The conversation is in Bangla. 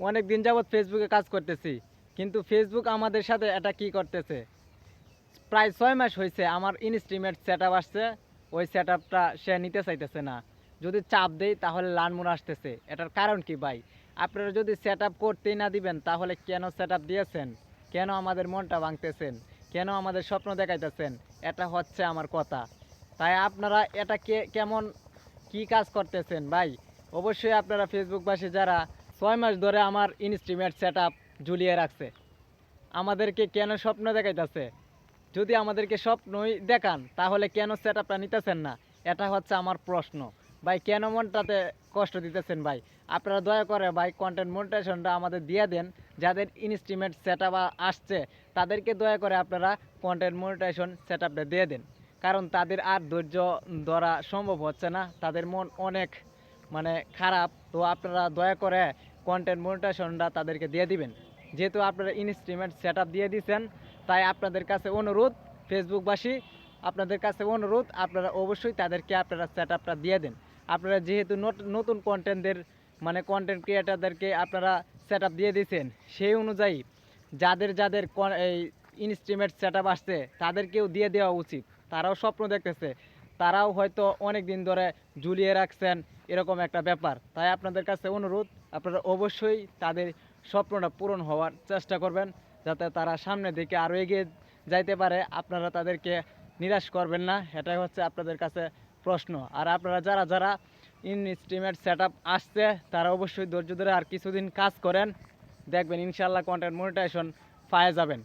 অনেক দিন যাবৎ ফেসবুকে কাজ করতেছি, কিন্তু ফেসবুক আমাদের সাথে এটা কি করতেছে, প্রায় 6 মাস হয়েছে আমার ইনস্ট্রিমেট সেট আপ আসছে, ওই সেট আপটা সে নিতে চাইতেছে না। যদি চাপ দেই তাহলে লানমোর আসতেছে। এটার কারণ কি ভাই? আপনারা যদি সেট আপ করতেই না দিবেন তাহলে কেন সেট আপ দিয়েছেন? কেন আমাদের মনটা ভাঙতেছেন? কেন আমাদের স্বপ্ন দেখাইতেছেন? এটা হচ্ছে আমার কথা। তাই আপনারা এটা কেমন কি কাজ করতেছেন ভাই? অবশ্যই আপনারা ফেসবুকবাসী যারা 6 মাস ধরে আমার ইনস্ট্রিমেট সেট আপ ঝুলিয়ে রাখছে, আমাদেরকে কেন স্বপ্ন দেখাইতেছে? যদি আমাদেরকে স্বপ্নই দেখান তাহলে কেন সেট আপটা নিতেছেন না? এটা হচ্ছে আমার প্রশ্ন। ভাই কেন মনটাতে কষ্ট দিতেছেন ভাই? আপনারা দয়া করে ভাই কন্টেন্ট মনিটাইজেশনটা আমাদের দিয়ে দেন। যাদের ইনস্ট্রিমেট সেট আপ আসছে তাদেরকে দয়া করে আপনারা কন্টেন্ট মনিটাইজেশন সেট আপটা দিয়ে দেন। কারণ তাদের আর ধৈর্য ধরা সম্ভব হচ্ছে না, তাদের মন অনেক মানে খারাপ। তো আপনারা দয়া করে কন্টেন্ট মনিটাইজেশনটা তাদেরকে দিয়ে দিবেন। যেহেতু আপনারা ইনস্ট্রিমেন্ট সেট আপ দিয়ে দিচ্ছেন, তাই আপনাদের কাছে অনুরোধ, ফেসবুকবাসী আপনাদের কাছে অনুরোধ, আপনারা অবশ্যই তাদেরকে আপনারা সেট আপটা দিয়ে দেন। আপনারা যেহেতু নতুন কন্টেন্টদের মানে কন্টেন্ট ক্রিয়েটারদেরকে আপনারা সেট আপ দিয়ে দিয়েছেন, সেই অনুযায়ী যাদের যাদের এই ইনস্ট্রিমেন্ট সেট আপ আসছে তাদেরকেও দিয়ে দেওয়া উচিত। তারাও স্বপ্ন দেখতেছে, তারাও হয়তো অনেক দিন ধরে ঝুলিয়ে রাখছেন, এরকম একটা ব্যাপার। তাই আপনাদের কাছে অনুরোধ, আপনারা অবশ্যই তাদের স্বপ্নটা পূরণ হওয়ার চেষ্টা করবেন, যাতে তারা সামনের দিকে আরও এগিয়ে যাইতে পারে। আপনারা তাদেরকে নিরাশ করবেন না, এটাই হচ্ছে আপনাদের কাছে প্রশ্ন। আর আপনারা যারা যারা ইনস্ট্রিমেট সেট আপ আসছে তারা অবশ্যই ধৈর্য ধরে আর কিছুদিন কাজ করেন, দেখবেন ইনশাল্লাহ কন্টেন্ট মনিটাইজেশন পাওয়া যাবেন।